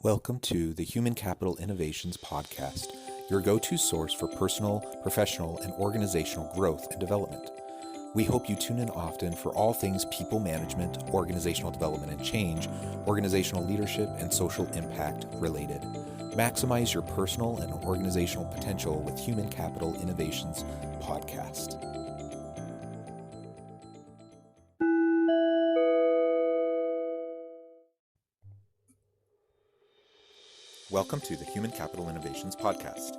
Welcome to the Human Capital Innovations Podcast, your go-to source for personal, professional, and organizational growth and development. We hope you tune in often for all things people management, organizational development and change, organizational leadership, and social impact related. Maximize your personal and organizational potential with Human Capital Innovations Podcast. Welcome to the Human Capital Innovations Podcast.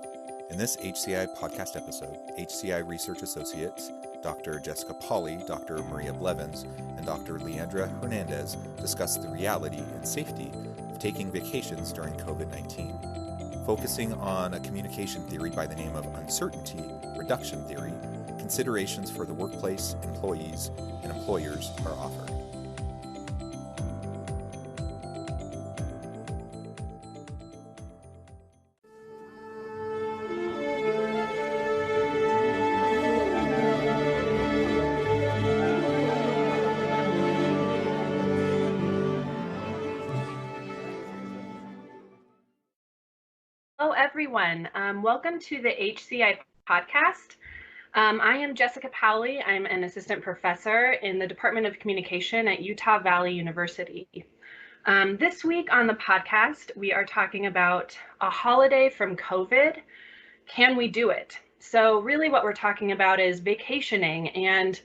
In this HCI podcast episode, HCI Research Associates Dr. Jessica Pauly, Dr. Maria Blevins, and Dr. Leandra Hernandez discuss the reality and safety of taking vacations during COVID-19, focusing on a communication theory by the name of uncertainty reduction theory. Considerations for the workplace, employees, and employers are offered. Hello, everyone. Welcome to the HCI podcast. I am Jessica Pauly. I'm an assistant professor in the Department of Communication at Utah Valley University. This week on the podcast, we are talking about a holiday from COVID. Can we do it? So really what we're talking about is vacationing and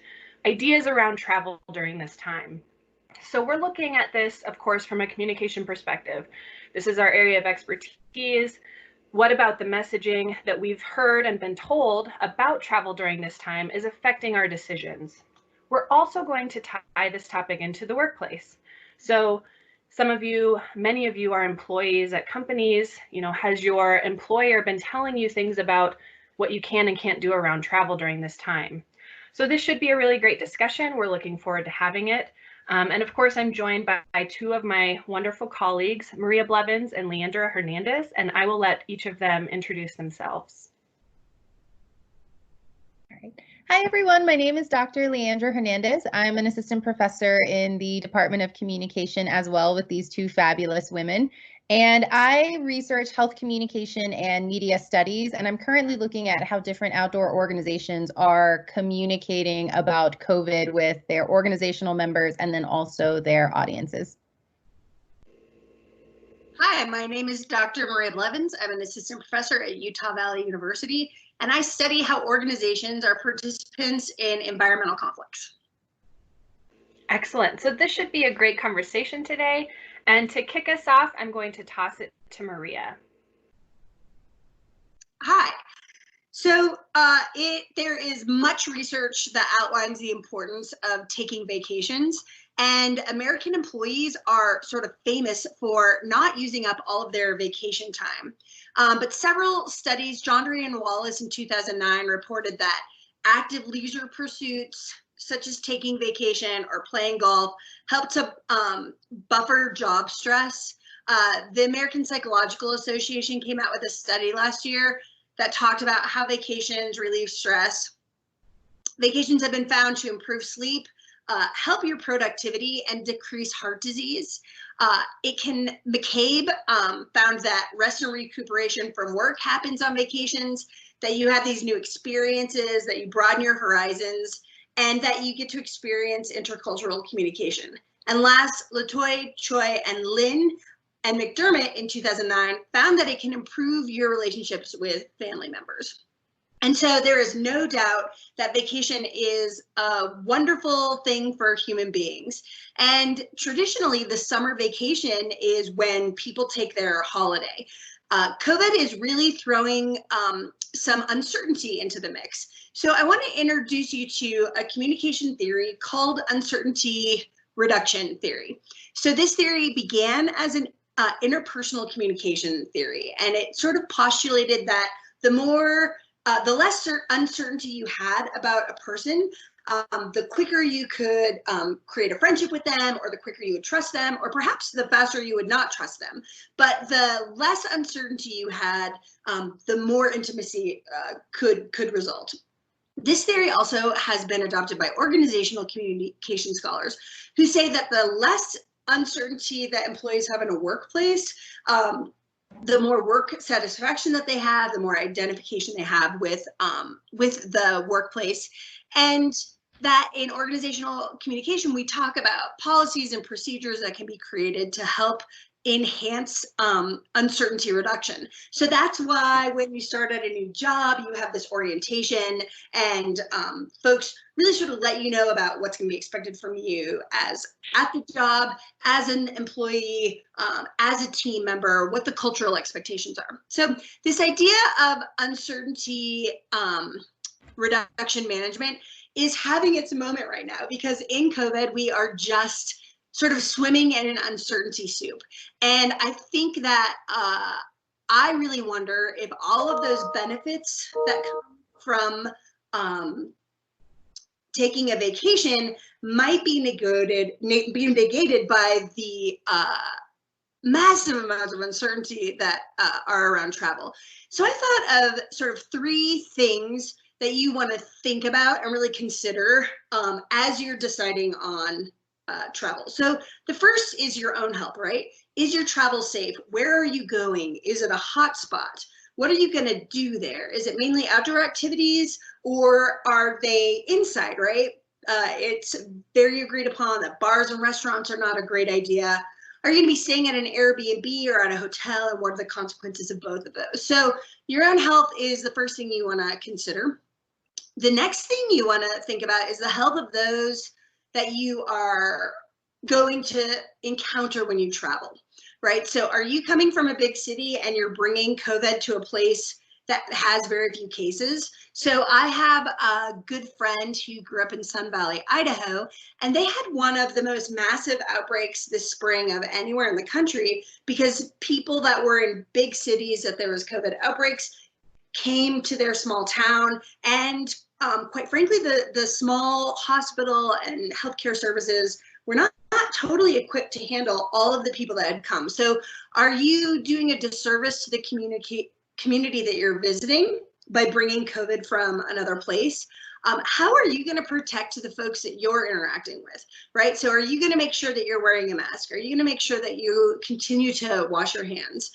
ideas around travel during this time. So we're looking at this, of course, from a communication perspective. This is our area of expertise. What about the messaging that we've heard and been told about travel during this time is affecting our decisions? We're also going to tie this topic into the workplace. So many of you are employees at companies. Has your employer been telling you things about what you can and can't do around travel during this time? So this should be a really great discussion. We're looking forward to having it. And of course, I'm joined by two of my wonderful colleagues, Maria Blevins and Leandra Hernandez, and I will let each of them introduce themselves. All right. Hi, everyone. My name is Dr. Leandra Hernandez. I'm an assistant professor in the Department of Communication as well with these two fabulous women. And I research health communication and media studies, and I'm currently looking at how different outdoor organizations are communicating about COVID with their organizational members and then also their audiences. Hi, my name is Dr. Maria Blevins. I'm an assistant professor at Utah Valley University, and I study how organizations are participants in environmental conflicts. Excellent. So this should be a great conversation today. And to kick us off, I'm going to toss it to Maria. Hi. So there is much research that outlines the importance of taking vacations, and American employees are sort of famous for not using up all of their vacation time. But several studies, Jondre and Wallace in 2009 reported that active leisure pursuits, such as taking vacation or playing golf, help to buffer job stress. The American Psychological Association came out with a study last year that talked about how vacations relieve stress. Vacations have been found to improve sleep, help your productivity, and decrease heart disease. McCabe found that rest and recuperation from work happens on vacations, that you have these new experiences, that you broaden your horizons, and that you get to experience intercultural communication. And last, Latoy, Choi, and Lin and McDermott in 2009 found that it can improve your relationships with family members. And so there is no doubt that vacation is a wonderful thing for human beings. And traditionally, the summer vacation is when people take their holiday. COVID is really throwing some uncertainty into the mix. So I want to introduce you to a communication theory called uncertainty reduction theory. So this theory began as an interpersonal communication theory, and it sort of postulated that the less uncertainty you had about a person, the quicker you could create a friendship with them, or the quicker you would trust them, or perhaps the faster you would not trust them. But the less uncertainty you had, the more intimacy could result. This theory also has been adopted by organizational communication scholars who say that the less uncertainty that employees have in a workplace, the more work satisfaction that they have, the more identification they have with the workplace. And that in organizational communication, we talk about policies and procedures that can be created to help enhance uncertainty reduction. So that's why when you start at a new job, you have this orientation, and folks really sort of let you know about what's going to be expected from you as at the job, as an employee, as a team member, what the cultural expectations are. So this idea of uncertainty reduction management is having its moment right now, because in COVID, we are just sort of swimming in an uncertainty soup. And I think that I really wonder if all of those benefits that come from taking a vacation might be negated by the massive amounts of uncertainty that are around travel. So I thought of sort of 3 things that you want to think about and really consider as you're deciding on travel. So the first is your own health, right? Is your travel safe? Where are you going? Is it a hot spot? What are you going to do there? Is it mainly outdoor activities, or are they inside, right? It's very agreed upon that bars and restaurants are not a great idea. Are you going to be staying at an Airbnb or at a hotel, and what are the consequences of both of those? So your own health is the first thing you want to consider. The next thing you want to think about is the health of those that you are going to encounter when you travel, right? So are you coming from a big city and you're bringing COVID to a place that has very few cases? So I have a good friend who grew up in Sun Valley, Idaho, and they had one of the most massive outbreaks this spring of anywhere in the country, because people that were in big cities that there was COVID outbreaks came to their small town, and quite frankly, the small hospital and healthcare services were not totally equipped to handle all of the people that had come. So are you doing a disservice to the community that you're visiting by bringing COVID from another place? How are you going to protect the folks that you're interacting with, right? So are you going to make sure that you're wearing a mask? Are you going to make sure that you continue to wash your hands?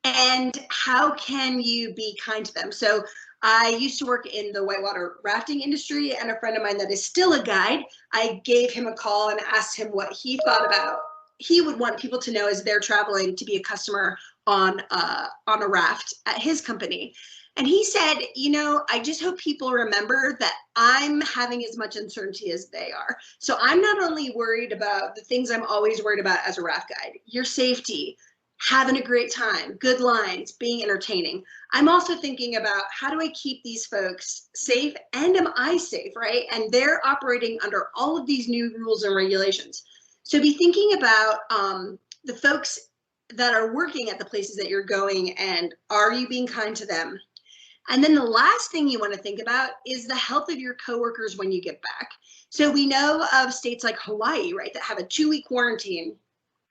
And how can you be kind to them? So I used to work in the whitewater rafting industry, and a friend of mine that is still a guide, I gave him a call and asked him what he thought about he would want people to know as they're traveling to be a customer on a raft at his company. And he said, you know, I just hope people remember that I'm having as much uncertainty as they are. So I'm not only worried about the things I'm always worried about as a raft guide, your safety, having a great time, good lines, being entertaining. I'm also thinking about how do I keep these folks safe, and am I safe, right? And they're operating under all of these new rules and regulations. So be thinking about the folks that are working at the places that you're going, and are you being kind to them? And then the last thing you want to think about is the health of your coworkers when you get back. So we know of states like Hawaii, right, that have a 2-week quarantine.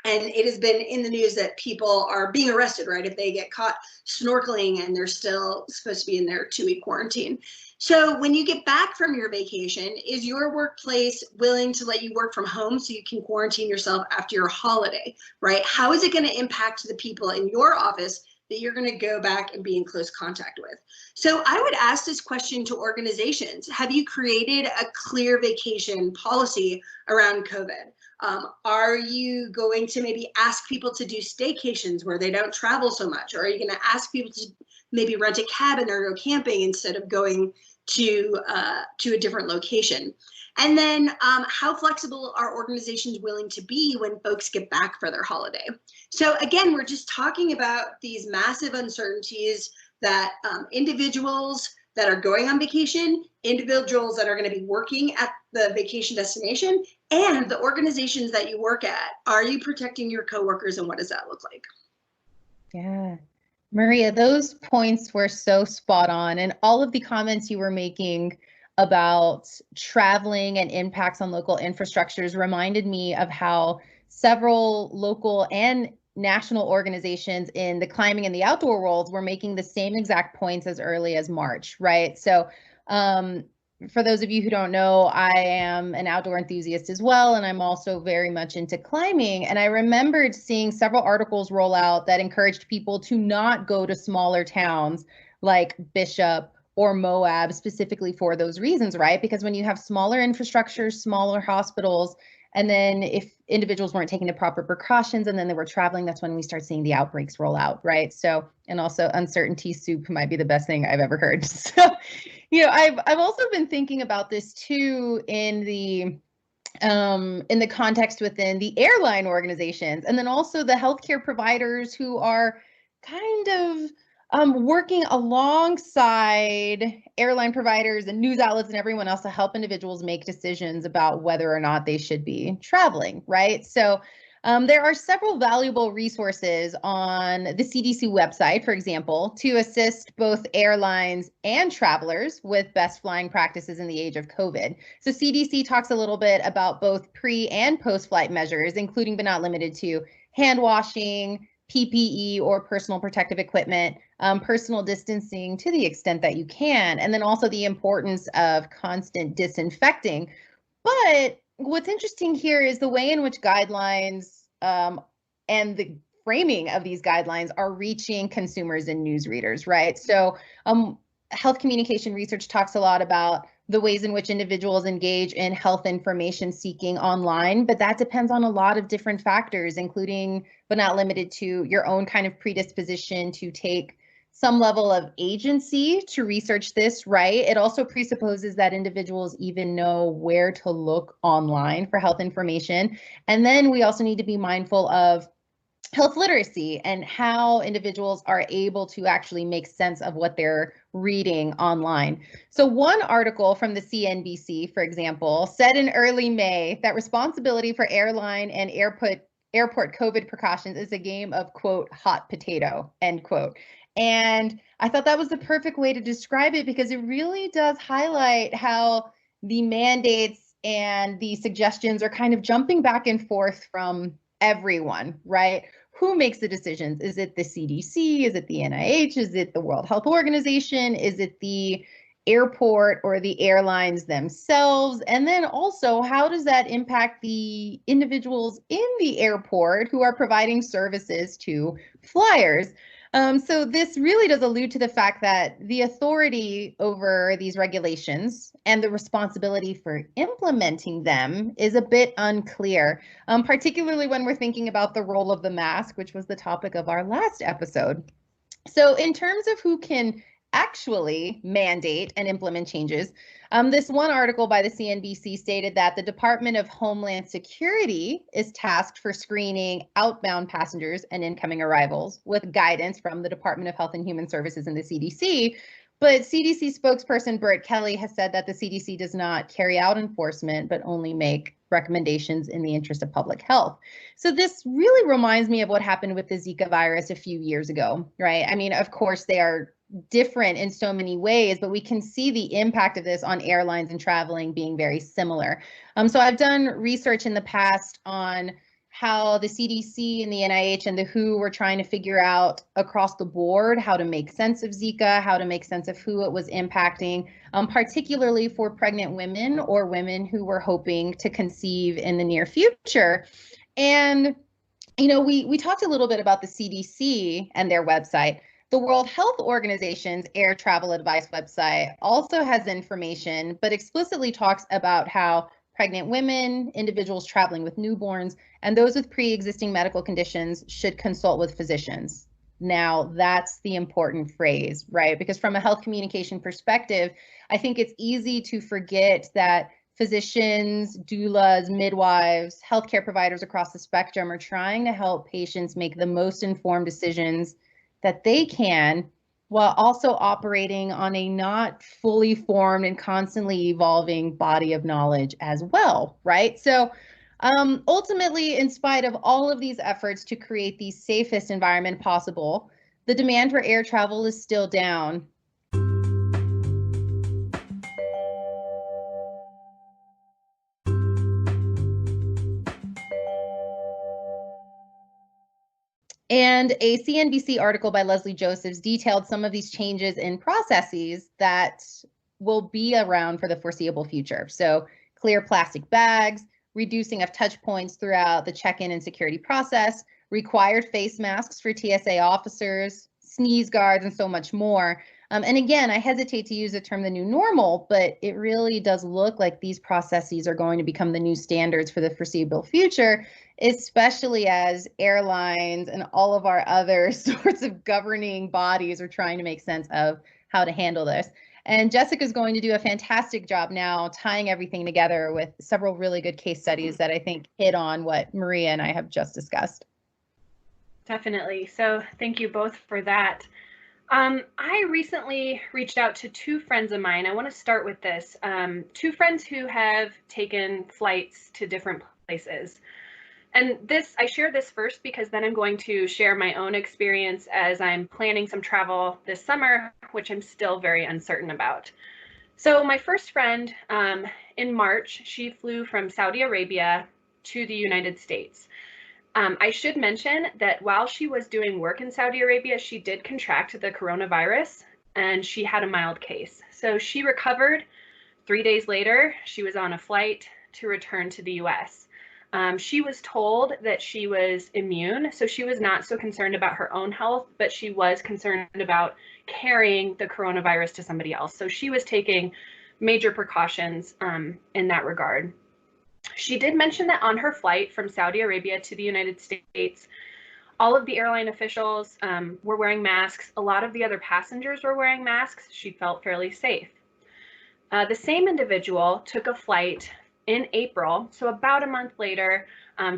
And it has been in the news that people are being arrested, right, if they get caught snorkeling and they're still supposed to be in their 2-week quarantine. So when you get back from your vacation, is your workplace willing to let you work from home so you can quarantine yourself after your holiday, right? How is it going to impact the people in your office that you're going to go back and be in close contact with? So I would ask this question to organizations. Have you created a clear vacation policy around COVID? Are you going to maybe ask people to do staycations where they don't travel so much? Or are you going to ask people to maybe rent a cabin or go camping instead of going to a different location? And then how flexible are organizations willing to be when folks get back for their holiday? So again, we're just talking about these massive uncertainties that individuals that are going on vacation, individuals that are going to be working at the vacation destination, and the organizations that you work at. Are you protecting your coworkers, and what does that look like? Yeah. Maria, those points were so spot on, and all of the comments you were making about traveling and impacts on local infrastructures reminded me of how several local and national organizations in the climbing and the outdoor world were making the same exact points as early as March, right? So for those of you who don't know, I am an outdoor enthusiast as well, and I'm also very much into climbing. And I remembered seeing several articles roll out that encouraged people to not go to smaller towns like Bishop or Moab specifically for those reasons, right? Because when you have smaller infrastructure, smaller hospitals, and then if individuals weren't taking the proper precautions and then they were traveling, that's when we start seeing the outbreaks roll out, right? So, and also uncertainty soup might be the best thing I've ever heard. So, I've also been thinking about this too in the context within the airline organizations, and then also the healthcare providers who are kind of working alongside airline providers and news outlets and everyone else to help individuals make decisions about whether or not they should be traveling, right? So there are several valuable resources on the CDC website, for example, to assist both airlines and travelers with best flying practices in the age of COVID. So CDC talks a little bit about both pre and post-flight measures, including but not limited to hand washing, PPE or personal protective equipment, personal distancing to the extent that you can, and then also the importance of constant disinfecting. But what's interesting here is the way in which guidelines and the framing of these guidelines are reaching consumers and news readers, right? So health communication research talks a lot about the ways in which individuals engage in health information seeking online, but that depends on a lot of different factors, including but not limited to your own kind of predisposition to take some level of agency to research this, right? It also presupposes that individuals even know where to look online for health information. And then we also need to be mindful of health literacy and how individuals are able to actually make sense of what they're reading online. So one article from the CNBC, for example, said in early May that responsibility for airline and airport COVID precautions is a game of, quote, hot potato, end quote. And I thought that was the perfect way to describe it because it really does highlight how the mandates and the suggestions are kind of jumping back and forth from everyone, right? Who makes the decisions? Is it the CDC? Is it the NIH? Is it the World Health Organization? Is it the airport or the airlines themselves? And then also, how does that impact the individuals in the airport who are providing services to flyers? So this really does allude to the fact that the authority over these regulations and the responsibility for implementing them is a bit unclear, particularly when we're thinking about the role of the mask, which was the topic of our last episode. So in terms of who can actually mandate and implement changes, this one article by the CNBC stated that the Department of Homeland Security is tasked for screening outbound passengers and incoming arrivals with guidance from the Department of Health and Human Services and the CDC. But CDC spokesperson Burt Kelly has said that the CDC does not carry out enforcement, but only make recommendations in the interest of public health. So this really reminds me of what happened with the Zika virus a few years ago, right? I mean, of course, they are different in so many ways, but we can see the impact of this on airlines and traveling being very similar. So I've done research in the past on how the CDC and the NIH and the WHO were trying to figure out across the board how to make sense of Zika, how to make sense of who it was impacting, particularly for pregnant women or women who were hoping to conceive in the near future. And, we talked a little bit about the CDC and their website. The World Health Organization's air travel advice website also has information, but explicitly talks about how pregnant women, individuals traveling with newborns, and those with pre-existing medical conditions should consult with physicians. Now, that's the important phrase, right? Because from a health communication perspective, I think it's easy to forget that physicians, doulas, midwives, healthcare providers across the spectrum are trying to help patients make the most informed decisions that they can, while also operating on a not fully formed and constantly evolving body of knowledge as well, right? So ultimately, in spite of all of these efforts to create the safest environment possible, the demand for air travel is still down. And a CNBC article by Leslie Josephs detailed some of these changes in processes that will be around for the foreseeable future. So clear plastic bags, reducing of touch points throughout the check-in and security process, required face masks for TSA officers, sneeze guards, and so much more. And again, I hesitate to use the term the new normal, but it really does look like these processes are going to become the new standards for the foreseeable future, especially as airlines and all of our other sorts of governing bodies are trying to make sense of how to handle this. And Jessica's going to do a fantastic job now tying everything together with several really good case studies that I think hit on what Maria and I have just discussed. Definitely. So thank you both for that. I recently reached out to two friends of mine. I want to start with this. Two friends who have taken flights to different places. And I share this first because then I'm going to share my own experience as I'm planning some travel this summer, which I'm still very uncertain about. So my first friend, in March, she flew from Saudi Arabia to the United States. I should mention that while she was doing work in Saudi Arabia, she did contract the coronavirus and she had a mild case. So she recovered. 3 days later, she was on a flight to return to the US. She was told that she was immune, so she was not so concerned about her own health, but she was concerned about carrying the coronavirus to somebody else. So she was taking major precautions in that regard. She did mention that on her flight from Saudi Arabia to the United States, all of the airline officials were wearing masks. A lot of the other passengers were wearing masks. She felt fairly safe. The same individual took a flight in April, so about a month later,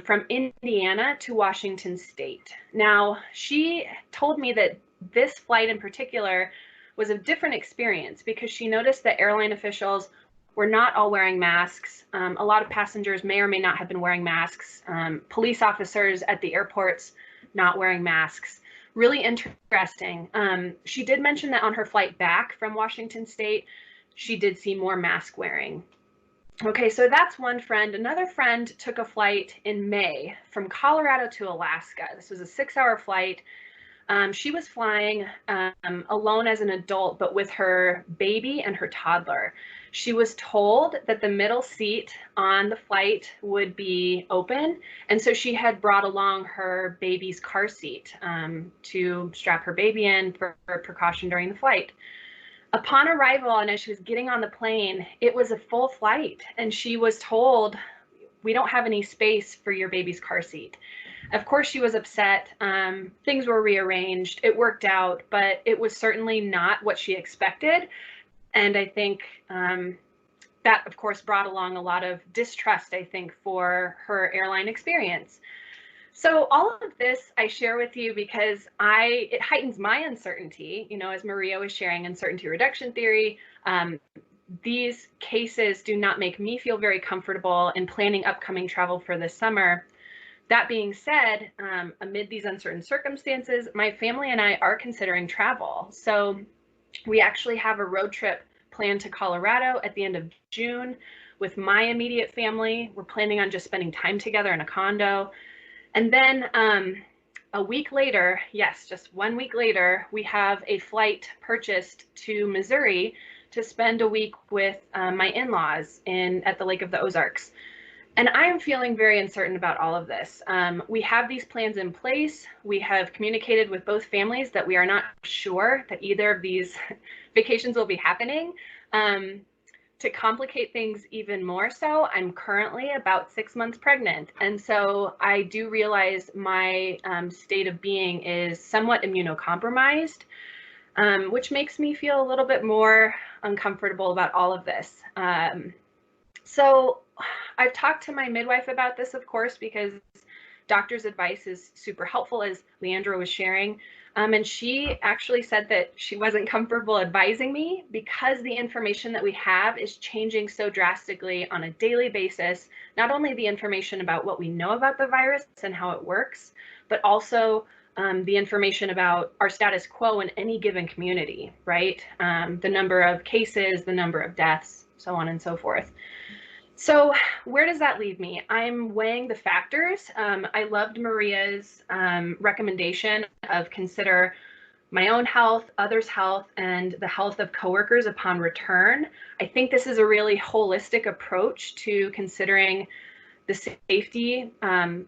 from Indiana to Washington State. Now, she told me that this flight in particular was a different experience because she noticed that airline officials were not all wearing masks. A lot of passengers may or may not have been wearing masks. Police officers at the airports not wearing masks. Really interesting. She did mention that on her flight back from Washington State, she did see more mask wearing. Okay, so that's one friend. Another friend took a flight in May from Colorado to Alaska. This was a 6-hour flight. She was flying alone as an adult, but with her baby and her toddler. She was told that the middle seat on the flight would be open, and so she had brought along her baby's car seat to strap her baby in for precaution during the flight. Upon arrival, and as she was getting on the plane, it was a full flight, and she was told, "We don't have any space for your baby's car seat." Of course, she was upset. Things were rearranged. It worked out, but it was certainly not what she expected. And I think that, of course, brought along a lot of distrust, I think, for her airline experience. So all of this I share with you because it heightens my uncertainty. You know, as Maria was sharing uncertainty reduction theory, these cases do not make me feel very comfortable in planning upcoming travel for this summer. That being said, amid these uncertain circumstances, my family and I are considering travel. So we actually have a road trip planned to Colorado at the end of June with my immediate family. We're planning on just spending time together in a condo. And then a week later, yes, just 1 week later, we have a flight purchased to Missouri to spend a week with my in-laws at the Lake of the Ozarks. And I am feeling very uncertain about all of this. We have these plans in place. We have communicated with both families that we are not sure that either of these vacations will be happening. To complicate things even more so, I'm currently about 6 months pregnant. And so I do realize my state of being is somewhat immunocompromised, which makes me feel a little bit more uncomfortable about all of this. So I've talked to my midwife about this, of course, because doctor's advice is super helpful, as Leandra was sharing. And she actually said that she wasn't comfortable advising me because the information that we have is changing so drastically on a daily basis. Not only the information about what we know about the virus and how it works, but also the information about our status quo in any given community, right? The number of cases, the number of deaths, so on and so forth. So where does that leave me? I'm weighing the factors. I loved Maria's recommendation of consider my own health, others' health, and the health of coworkers upon return. I think this is a really holistic approach to considering the safety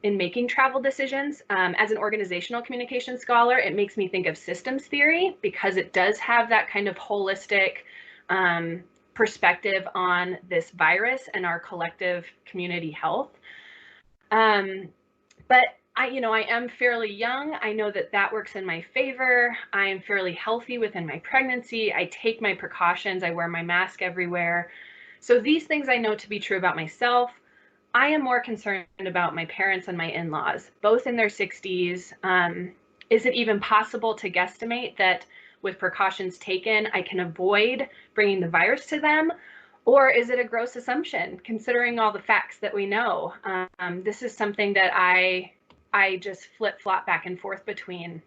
in making travel decisions. As an organizational communication scholar, it makes me think of systems theory because it does have that kind of holistic perspective on this virus and our collective community health. But I am fairly young. I know that that works in my favor. I am fairly healthy within my pregnancy. I take my precautions. I wear my mask everywhere. So these things I know to be true about myself. I am more concerned about my parents and my in-laws, both in their 60s. Is it even possible to guesstimate that with precautions taken, I can avoid bringing the virus to them? Or is it a gross assumption, considering all the facts that we know? This is something that I just flip-flop back and forth between.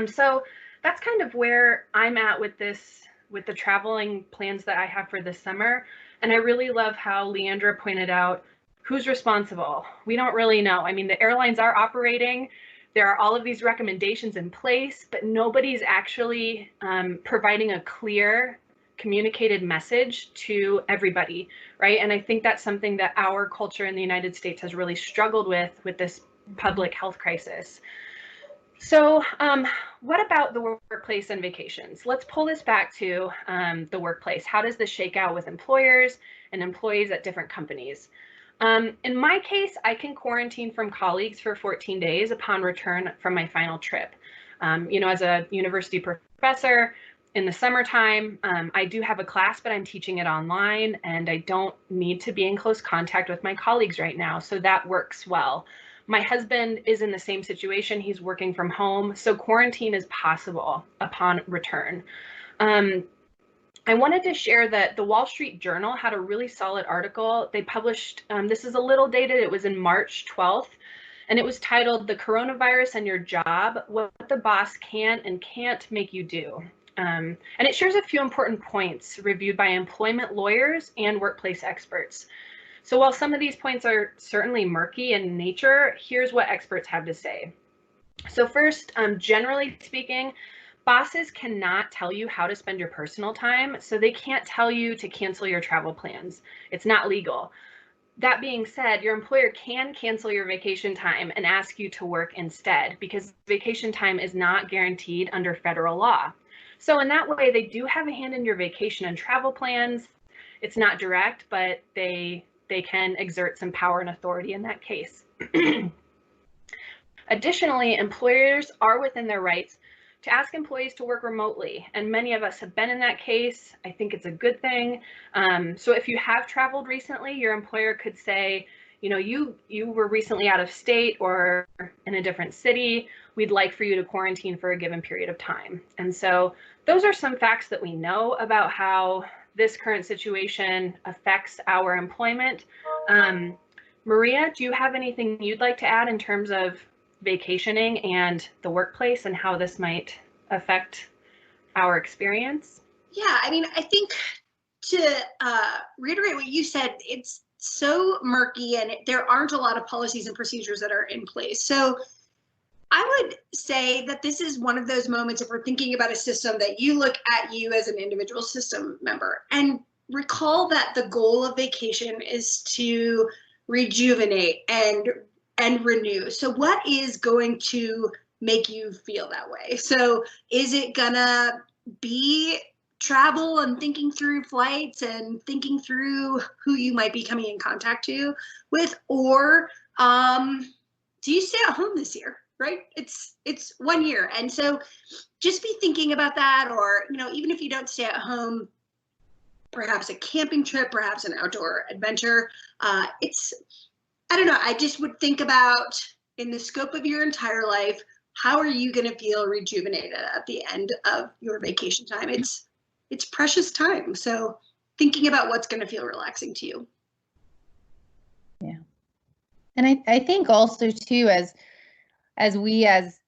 So that's kind of where I'm at with the traveling plans that I have for this summer. And I really love how Leandra pointed out, who's responsible? We don't really know. I mean, the airlines are operating. There are all of these recommendations in place, but nobody's actually providing a clear communicated message to everybody, right? And I think that's something that our culture in the United States has really struggled with this public health crisis. So what about the workplace and vacations? Let's pull this back to the workplace. How does this shake out with employers and employees at different companies? In my case, I can quarantine from colleagues for 14 days upon return from my final trip. As a university professor in the summertime, I do have a class, but I'm teaching it online and I don't need to be in close contact with my colleagues right now. So that works well. My husband is in the same situation. He's working from home. So quarantine is possible upon return. I wanted to share that the Wall Street Journal had a really solid article. They published, this is a little dated, it was in March 12th, and it was titled "The Coronavirus and Your Job, What the Boss Can and Can't Make You Do." And it shares a few important points reviewed by employment lawyers and workplace experts. So while some of these points are certainly murky in nature, here's what experts have to say. So first, generally speaking, bosses cannot tell you how to spend your personal time, so they can't tell you to cancel your travel plans. It's not legal. That being said, your employer can cancel your vacation time and ask you to work instead, because vacation time is not guaranteed under federal law. So in that way, they do have a hand in your vacation and travel plans. It's not direct, but they can exert some power and authority in that case. Additionally, employers are within their rights to ask employees to work remotely, and many of us have been in that case. I think it's a good thing. So if you have traveled recently, your employer could say, you were recently out of state or in a different city. We'd like for you to quarantine for a given period of time. And so those are some facts that we know about how this current situation affects our employment. Maria, do you have anything you'd like to add in terms of vacationing and the workplace and how this might affect our experience? Yeah, I mean, I think to reiterate what you said, it's so murky and there aren't a lot of policies and procedures that are in place. So I would say that this is one of those moments, if we're thinking about a system, that you look at you as an individual system member and recall that the goal of vacation is to rejuvenate and renew. So what is going to make you feel that way? So is it gonna be travel and thinking through flights and thinking through who you might be coming in contact with, or do you stay at home this year? Right? It's 1 year. And so just be thinking about that, or, even if you don't stay at home, perhaps a camping trip, perhaps an outdoor adventure. I don't know, I just would think about, in the scope of your entire life, how are you going to feel rejuvenated at the end of your vacation time? It's precious time. So thinking about what's going to feel relaxing to you. Yeah. And I think also too, as we as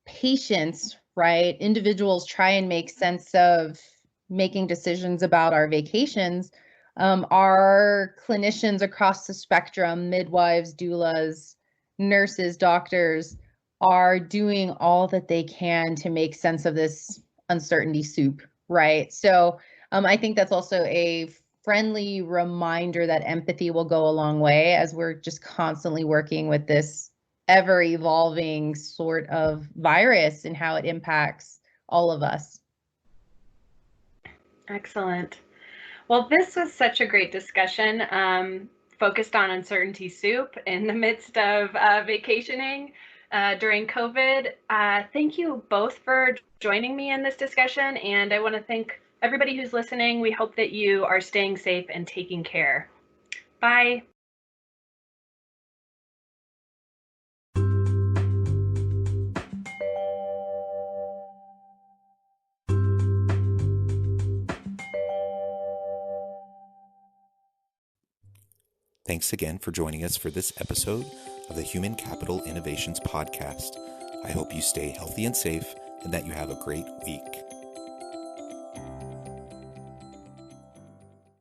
patients, right, individuals try and make sense of making decisions about our vacations, our clinicians across the spectrum, midwives, doulas, nurses, doctors, are doing all that they can to make sense of this uncertainty soup, right? So I think that's also a friendly reminder that empathy will go a long way as we're just constantly working with this ever evolving sort of virus and how it impacts all of us. Excellent. Well, this was such a great discussion, focused on uncertainty soup in the midst of vacationing during COVID. Thank you both for joining me in this discussion, and I want to thank everybody who's listening. We hope that you are staying safe and taking care. Bye. Thanks again for joining us for this episode of the Human Capital Innovations Podcast. I hope you stay healthy and safe and that you have a great week.